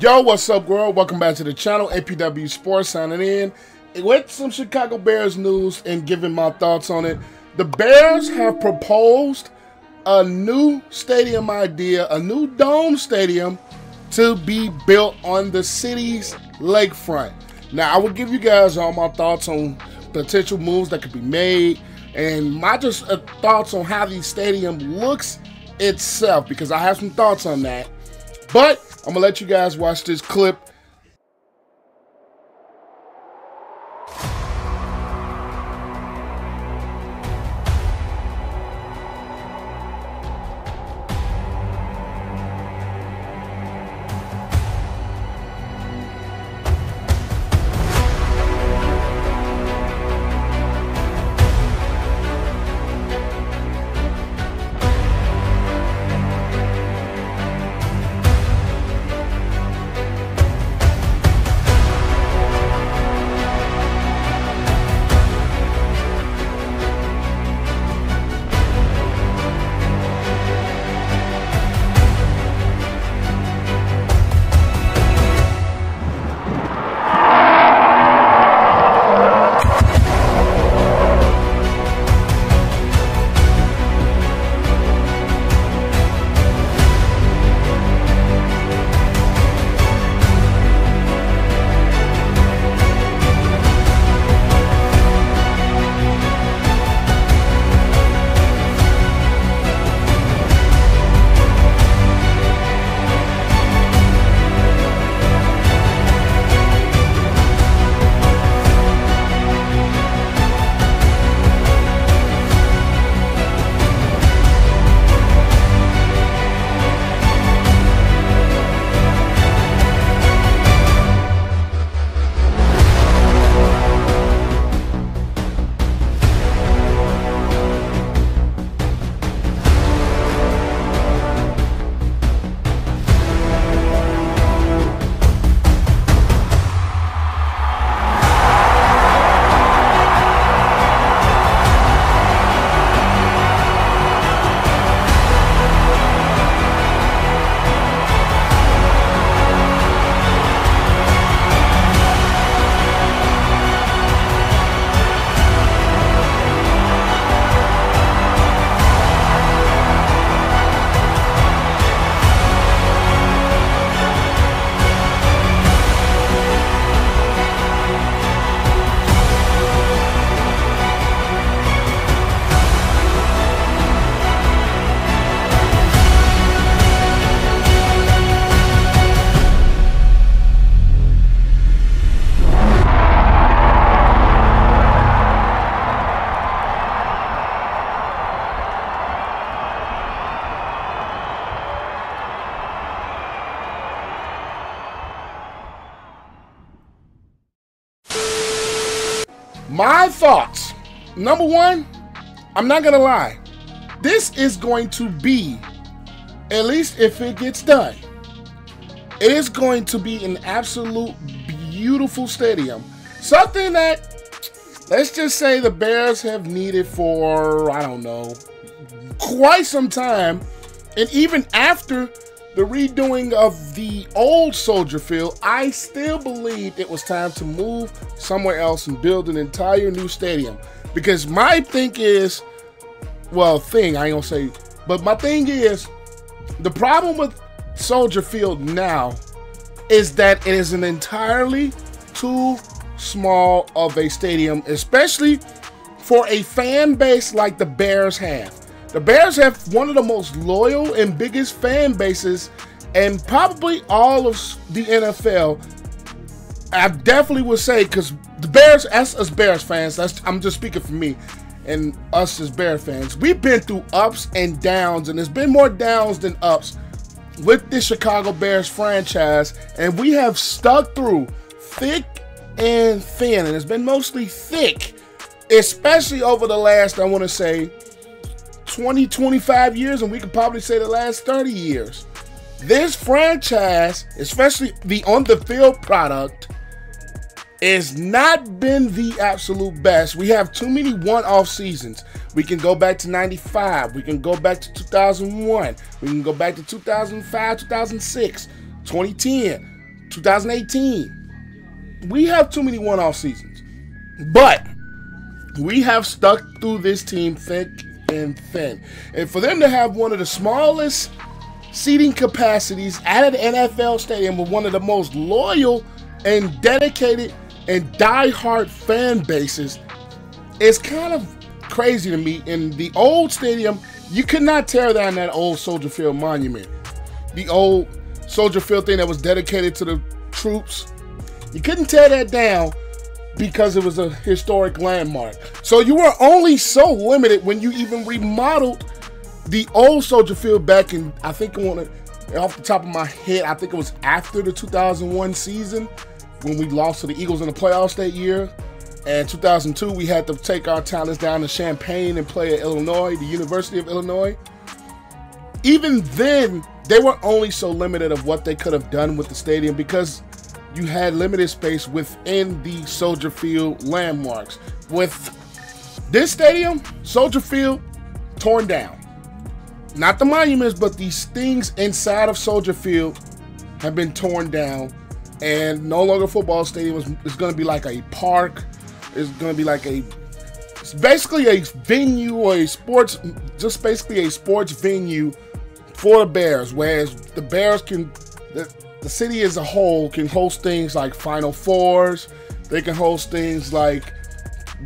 Yo, what's up, world? Welcome back to the channel. APW Sports signing in with some Chicago Bears news and giving my thoughts on it. The Bears have proposed a new stadium idea, a new dome stadium to be built on the city's lakefront. Now, I will give you guys all my thoughts on potential moves that could be made and my thoughts on how the stadium looks itself, because I have some thoughts on that. But I'm gonna let you guys watch this clip. My thoughts. Number one, I'm not gonna lie. This is going to be, at least if it gets done, it is going to be an absolute beautiful stadium. Something that, let's just say, the Bears have needed for, I don't know, quite some time. And even after the redoing of the old Soldier Field, I still believed it was time to move somewhere else and build an entire new stadium. Because my thing is, well, I ain't gonna say, but my thing is, the problem with Soldier Field now is that it is an entirely too small of a stadium, especially for a fan base like the Bears have. The Bears have one of the most loyal and biggest fan bases and probably all of the NFL. I definitely would say, because the Bears, us Bears fans, I'm just speaking for me and us as Bears fans, we've been through ups and downs, and there's been more downs than ups with the Chicago Bears franchise, and we have stuck through thick and thin, and it's been mostly thick, especially over the last, I want to say, 20, 25 years, and we could probably say the last 30 years. This franchise, especially the on-the-field product, has not been the absolute best. We have too many one-off seasons. We can go back to 95. We can go back to 2001. We can go back to 2005, 2006, 2010. 2018. We have too many one-off seasons. But we have stuck through this team thick and thin. And for them to have one of the smallest seating capacities at an NFL stadium with one of the most loyal and dedicated and die-hard fan bases is kind of crazy to me. In the old stadium, you could not tear down that old Soldier Field monument. The old Soldier Field thing that was dedicated to the troops. You couldn't tear that down because it was a historic landmark. So you were only so limited when you even remodeled the old Soldier Field back in, I think, off the top of my head, I think it was after the 2001 season when we lost to the Eagles in the playoffs that year. And 2002, we had to take our talents down to Champaign and play at Illinois, the University of Illinois. Even then, they were only so limited of what they could have done with the stadium because you had limited space within the Soldier Field landmarks. With this stadium, Soldier Field, torn down. Not the monuments, but these things inside of Soldier Field have been torn down. And no longer a football stadium. It's going to be like a park. It's going to be like it's basically a venue or just basically a sports venue for the Bears. Whereas the Bears the city as a whole can host things like Final Fours. They can host things like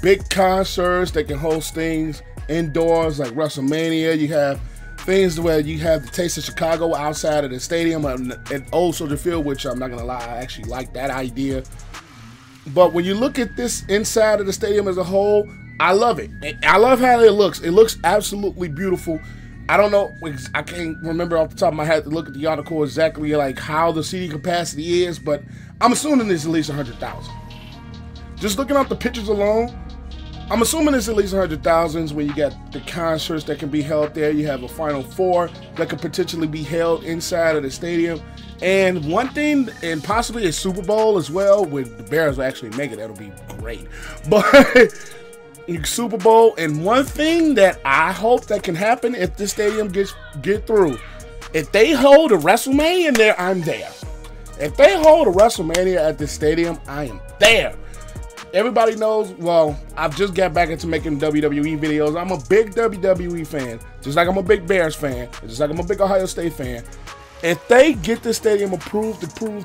big concerts. They can host things indoors like WrestleMania. You have things where you have the Taste of Chicago outside of the stadium at Old Soldier Field, which I'm not going to lie, I actually like that idea. But when you look at this inside of the stadium as a whole, I love it. I love how it looks. It looks absolutely beautiful. I don't know, I can't remember off the top of my head to look at the article exactly like how the seating capacity is, but I'm assuming it's at least 100,000. Just looking at the pictures alone, I'm assuming it's at least 100,000 when you got the concerts that can be held there. You have a Final Four that could potentially be held inside of the stadium. And one thing, and possibly a Super Bowl as well, when the Bears will actually make it, that'll be great. But Super Bowl, and one thing that I hope that can happen if this stadium get through, if they hold a WrestleMania there, I'm there. If they hold a WrestleMania at this stadium, I am there. Everybody knows, well, I've just got back into making WWE videos. I'm a big WWE fan, just like I'm a big Bears fan, just like I'm a big Ohio State fan. If they get the stadium approved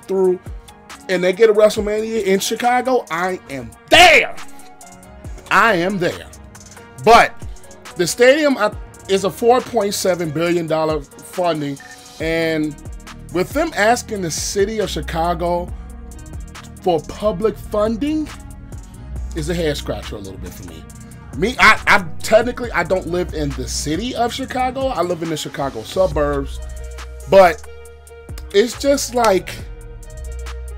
through, and they get a WrestleMania in Chicago, I am there. I am there. But the stadium is a $4.7 billion funding, and with them asking the city of Chicago for public funding is a head scratcher a little bit for me. I technically don't live in the city of Chicago. I live in the Chicago suburbs, but it's just like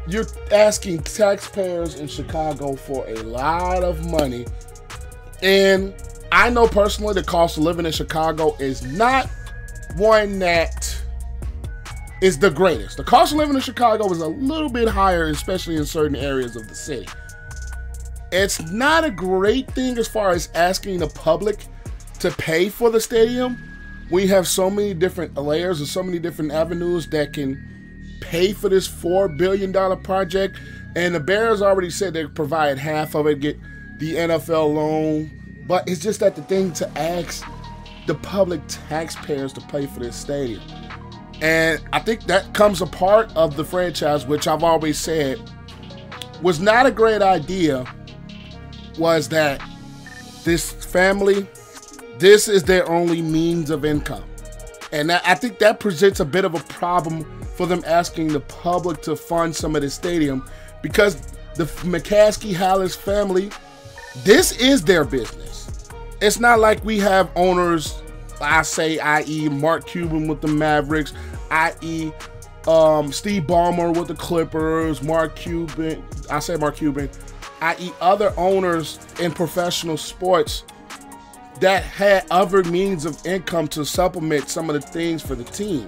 you're asking taxpayers in Chicago for a lot of money. And I know personally the cost of living in Chicago is not one that is the greatest. The cost of living in Chicago is a little bit higher, especially in certain areas of the city. It's not a great thing as far as asking the public to pay for the stadium. We have so many different layers and so many different avenues that can pay for this $4 billion project. And the Bears already said they provide half of it, get the NFL loan. But it's just that the thing to ask the public taxpayers to pay for this stadium. And I think that comes a part of the franchise, which I've always said was not a great idea, was that this family, this is their only means of income. And I think that presents a bit of a problem for them asking the public to fund some of this stadium, because the McCaskey-Hallis family, this is their business. It's not like we have owners, I say, i.e. Mark Cuban with the Mavericks, i.e. Steve Ballmer with the Clippers, Mark Cuban, i.e. other owners in professional sports that had other means of income to supplement some of the things for the team.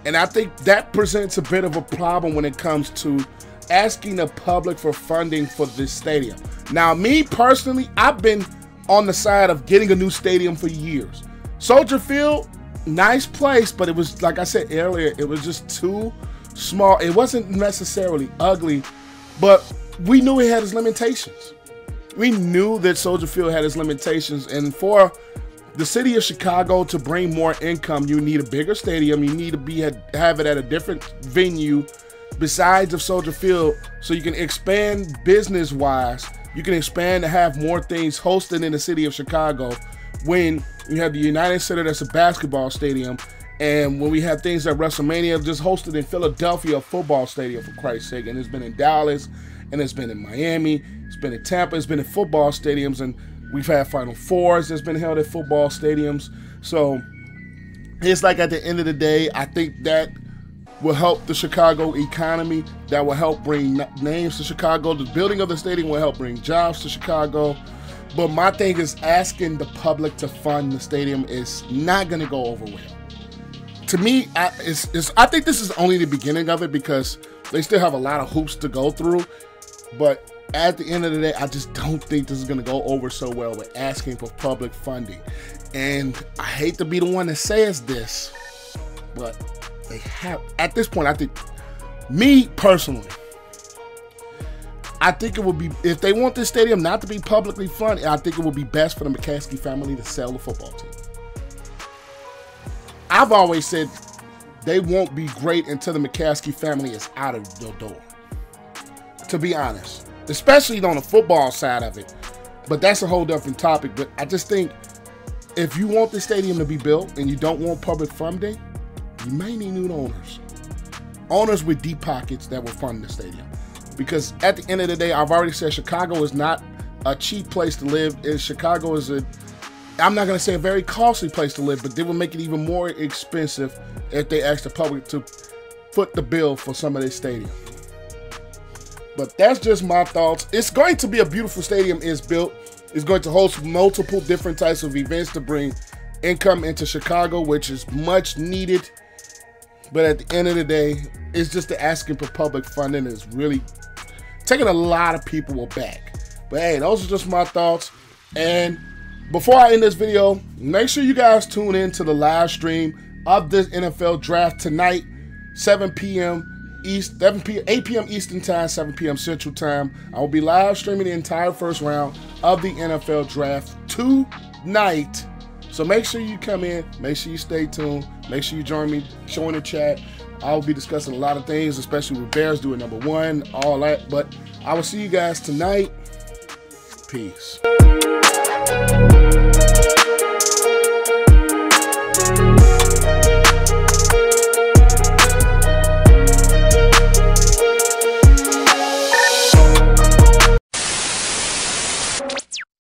And I think that presents a bit of a problem when it comes to asking the public for funding for this stadium. Now, me personally, I've been on the side of getting a new stadium for years. Soldier Field, nice place, but it was, like I said earlier, it was just too small. It wasn't necessarily ugly, but we knew it had its limitations. We knew that Soldier Field had its limitations, and for the city of Chicago to bring more income, you need a bigger stadium. You need to have it at a different venue besides of Soldier Field, so you can expand business-wise. You can expand to have more things hosted in the city of Chicago. When you have the United Center, that's a basketball stadium, and when we have things like WrestleMania, just hosted in Philadelphia, a football stadium, for Christ's sake, and it's been in Dallas, and it's been in Miami, it's been in Tampa, it's been in football stadiums, and we've had Final Fours that's been held at football stadiums. So it's like, at the end of the day, I think that will help the Chicago economy. That will help bring names to Chicago. The building of the stadium will help bring jobs to Chicago. But my thing is, asking the public to fund the stadium is not going to go over well. To me, I think this is only the beginning of it, because they still have a lot of hoops to go through. But at the end of the day, I just don't think this is going to go over so well with asking for public funding. And I hate to be the one that says this, but they have, at this point, I think, me personally, I think it would be, if they want this stadium not to be publicly funded, I think it would be best for the McCaskey family to sell the football team. I've always said they won't be great until the McCaskey family is out of the door, to be honest, especially on the football side of it. But that's a whole different topic. But I just think if you want the stadium to be built and you don't want public funding, you may need new owners. Owners with deep pockets that will fund the stadium. Because at the end of the day, I've already said Chicago is not a cheap place to live. Chicago is I'm not going to say a very costly place to live, but they will make it even more expensive if they ask the public to foot the bill for some of this stadium. But that's just my thoughts. It's going to be a beautiful stadium. It's built. It's going to host multiple different types of events to bring income into Chicago, which is much needed. But at the end of the day, it's just the asking for public funding is really taking a lot of people aback. But hey, those are just my thoughts. And before I end this video, make sure you guys tune in to the live stream of this NFL draft tonight, 8 p.m. Eastern time, 7 p.m. Central time. I will be live streaming the entire first round of the NFL draft tonight. So make sure you come in, make sure you stay tuned, make sure you join me, join the chat. I will be discussing a lot of things, especially with Bears doing number 1, all that. But I will see you guys tonight. Peace.